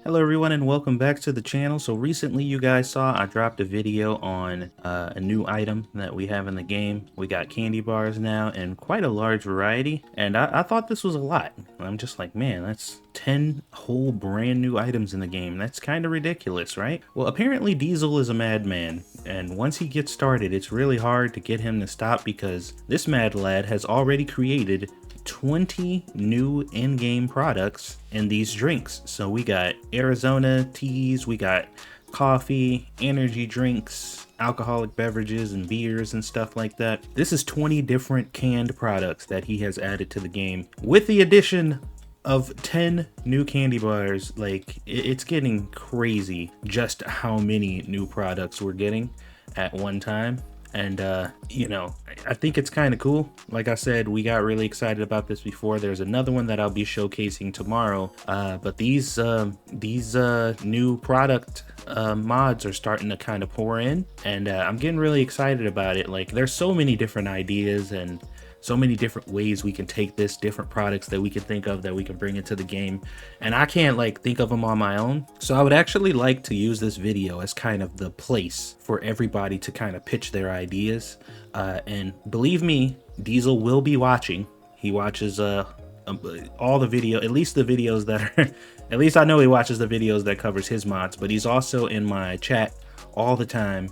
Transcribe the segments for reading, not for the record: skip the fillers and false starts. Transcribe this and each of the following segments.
Hello everyone and welcome back to the channel. So recently you guys saw I dropped a video on a new item that we have in the game. We got candy bars now and quite a large variety, and I thought this was a lot. I'm just like, man, that's 10 whole brand new items in the game. That's kind of ridiculous, right? Well, apparently Diesel is a madman, and once he gets started it's really hard to get him to stop because this mad lad has already created 20 new in-game products in these drinks. So we got Arizona teas, we got coffee, energy drinks, alcoholic beverages and beers and stuff like that. This is 20 different canned products that he has added to the game with the addition of 10 new candy bars. Like, it's getting crazy just how many new products we're getting at one time. And I think it's kind of cool. Like I said, we got really excited about this before. There's another one that I'll be showcasing tomorrow, but these new product mods are starting to kind of pour in, and I'm getting really excited about it. Like, there's so many different ideas and so many different ways we can take this, different products that we can think of that we can bring into the game, and I can't like think of them on my own. So I would actually like to use this video as kind of the place for everybody to kind of pitch their ideas, and believe me, Diesel will be watching. He watches all the video, at least the videos that are at least I know he watches the videos that covers his mods, but he's also in my chat all the time,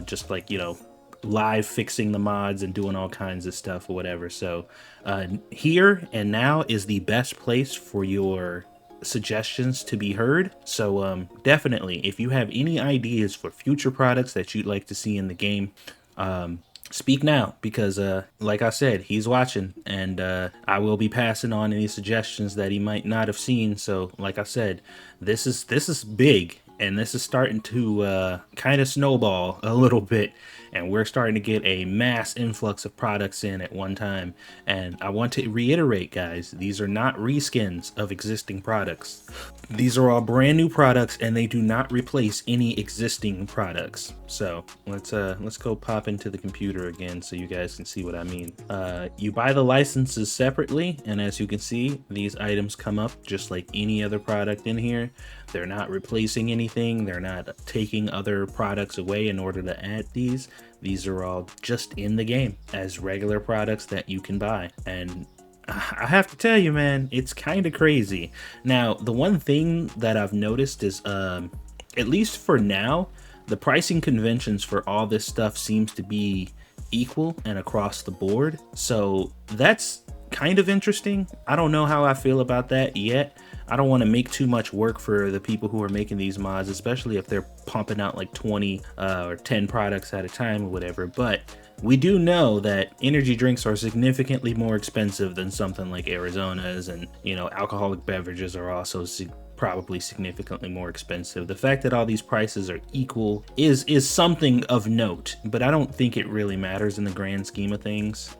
just like, live fixing the mods and doing all kinds of stuff or whatever. So here and now is the best place for your suggestions to be heard. So definitely, if you have any ideas for future products that you'd like to see in the game, speak now, because like I said, he's watching, and I will be passing on any suggestions that he might not have seen. So like I said, this is big, and this is starting to kind of snowball a little bit, and we're starting to get a mass influx of products in at one time. And I want to reiterate, guys, these are not reskins of existing products. These are all brand new products, and they do not replace any existing products. So let's go pop into the computer again so you guys can see what I mean. You buy the licenses separately, and as you can see, these items come up just like any other product in here. They're not replacing anything. They're not taking other products away in order to add these. These are all just in the game as regular products that you can buy. And I have to tell you, man, it's kind of crazy. Now, the one thing that I've noticed is, at least for now, the pricing conventions for all this stuff seems to be equal and across the board. So that's kind of interesting. I don't know how I feel about that yet. I don't want to make too much work for the people who are making these mods, especially if they're pumping out like 20 or 10 products at a time or whatever. But we do know that energy drinks are significantly more expensive than something like Arizona's, and alcoholic beverages are also probably significantly more expensive. The fact that all these prices are equal is something of note, but I don't think it really matters in the grand scheme of things.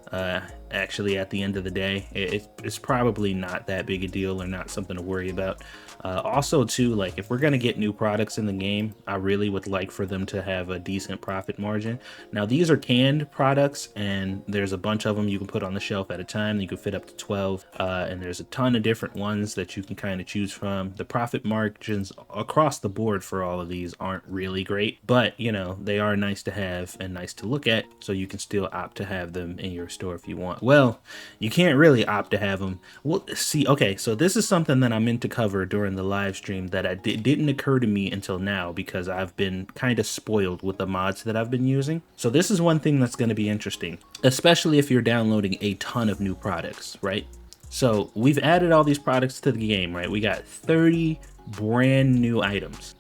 Actually, at the end of the day, it's probably not that big a deal or not something to worry about. Also too, like, if we're gonna get new products in the game, I really would like for them to have a decent profit margin. Now, these are canned products, and there's a bunch of them you can put on the shelf at a time. You can fit up to 12, and there's a ton of different ones that you can kind of choose from. The profit margins across the board for all of these aren't really great, but they are nice to have and nice to look at, so you can still opt to have them in your store if you want. Well, you can't really opt to have them. Well, see, okay, so this is something that I meant to cover during the live stream that didn't occur to me until now, because I've been kind of spoiled with the mods that I've been using. So this is one thing that's going to be interesting, especially if you're downloading a ton of new products, right? So we've added all these products to the game, right? We got 30 brand new items.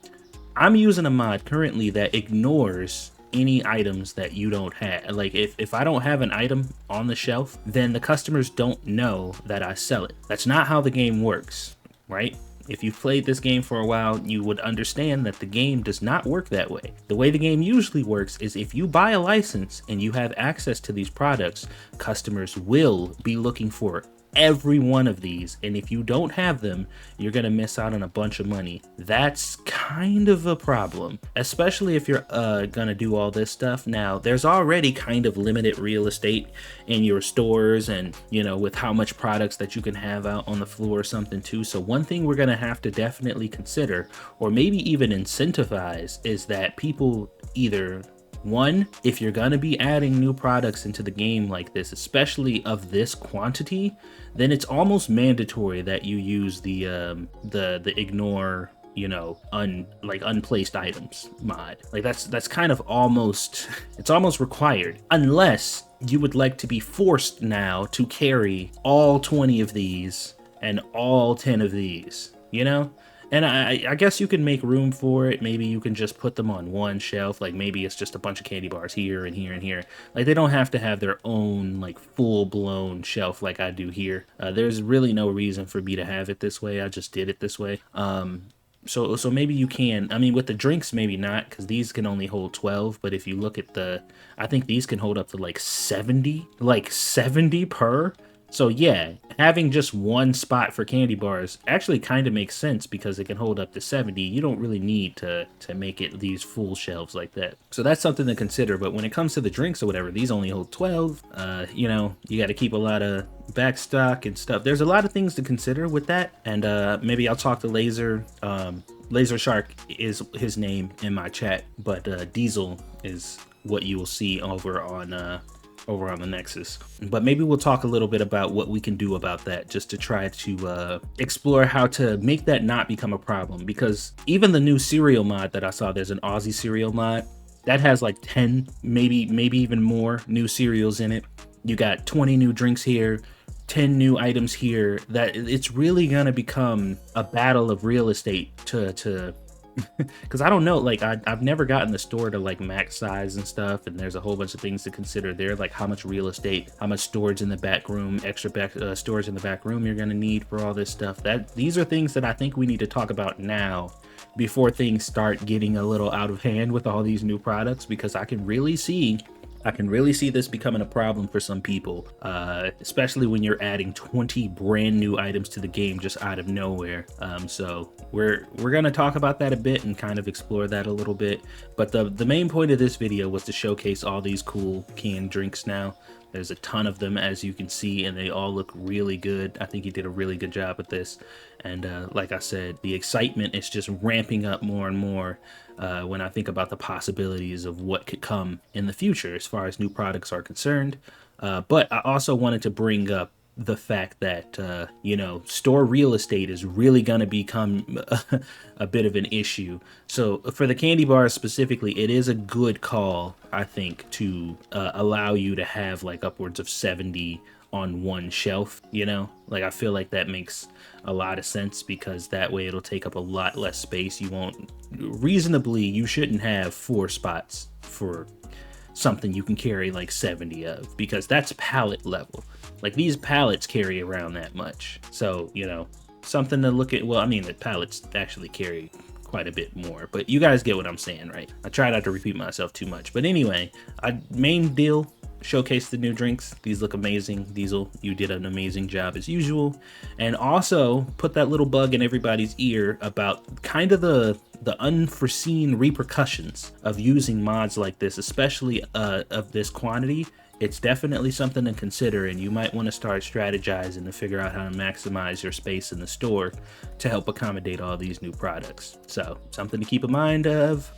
I'm using a mod currently that ignores any items that you don't have. Like, if I don't have an item on the shelf, then the customers don't know that I sell it. That's not how the game works, right? If you've played this game for a while, you would understand that the game does not work that way. The way the game usually works is if you buy a license and you have access to these products, customers will be looking for every one of these, and if you don't have them, you're gonna miss out on a bunch of money. That's kind of a problem, especially if you're gonna do all this stuff. Now, there's already kind of limited real estate in your stores, and you know, with how much products that you can have out on the floor or something too. So one thing we're gonna have to definitely consider, or maybe even incentivize, is that people either, one, if you're gonna be adding new products into the game like this, especially of this quantity, then it's almost mandatory that you use the ignore, you know, unplaced items mod. Like that's kind of almost, it's almost required, unless you would like to be forced now to carry all 20 of these and all 10 of these, you know? And I guess you can make room for it. Maybe you can just put them on one shelf. Like maybe it's just a bunch of candy bars here and here and here. Like they don't have to have their own like full-blown shelf like I do here. There's really no reason for me to have it this way. I just did it this way. So maybe you can. I mean, with the drinks, maybe not, because these can only hold 12. But if you look at I think these can hold up to like 70 per. So yeah, having just one spot for candy bars actually kind of makes sense because it can hold up to 70. You don't really need to make it these full shelves like that. So that's something to consider. But when it comes to the drinks or whatever, these only hold 12. You know, you got to keep a lot of back stock and stuff. There's a lot of things to consider with that. And maybe I'll talk to Laser. Laser Shark is his name in my chat, but Diesel is what you will see over on the Nexus. But maybe we'll talk a little bit about what we can do about that, just to try to explore how to make that not become a problem. Because even the new cereal mod that I saw, there's an Aussie cereal mod that has like 10, maybe even more new cereals in it. You got 20 new drinks here, 10 new items here. That it's really gonna become a battle of real estate to because I don't know, like I've never gotten the store to like max size and stuff, and there's a whole bunch of things to consider there, like how much real estate, how much storage in the back room, extra storage in the back room you're gonna need for all this stuff. These are things that I think we need to talk about now before things start getting a little out of hand with all these new products, because I can really see this becoming a problem for some people, especially when you're adding 20 brand new items to the game just out of nowhere. So we're gonna talk about that a bit and kind of explore that a little bit. But the main point of this video was to showcase all these cool canned drinks now. There's a ton of them, as you can see, and they all look really good. I think he did a really good job with this. And like I said, the excitement is just ramping up more and more when I think about the possibilities of what could come in the future as far as new products are concerned. But I also wanted to bring up the fact that, you know, store real estate is really going to become a bit of an issue. So for the candy bars specifically, it is a good call, I think, to allow you to have like upwards of 70 on one shelf, you know? Like I feel like that makes a lot of sense, because that way it'll take up a lot less space. You shouldn't have 4 spots for something you can carry like 70 of, because that's pallet level. Like these pallets carry around that much. So, you know, something to look at. Well, I mean, the pallets actually carry quite a bit more, but you guys get what I'm saying, right? I try not to repeat myself too much, but anyway, main deal, showcase the new drinks. These look amazing. Diesel, you did an amazing job as usual. And also put that little bug in everybody's ear about kind of the unforeseen repercussions of using mods like this, especially of this quantity. It's definitely something to consider, and you might want to start strategizing to figure out how to maximize your space in the store to help accommodate all these new products. So something to keep in mind of.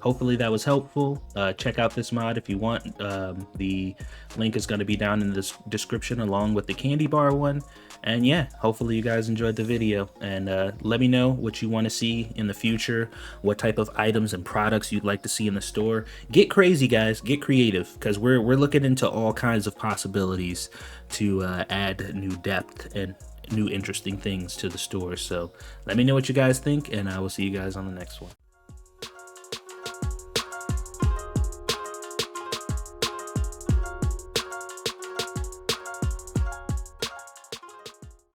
Hopefully that was helpful. Check out this mod if you want. The link is going to be down in the description along with the candy bar one. And yeah, hopefully you guys enjoyed the video, and let me know what you want to see in the future, what type of items and products you'd like to see in the store. Get crazy, guys, get creative, because we're looking into all kinds of possibilities to add new depth and new interesting things to the store. So let me know what you guys think, and I will see you guys on the next one.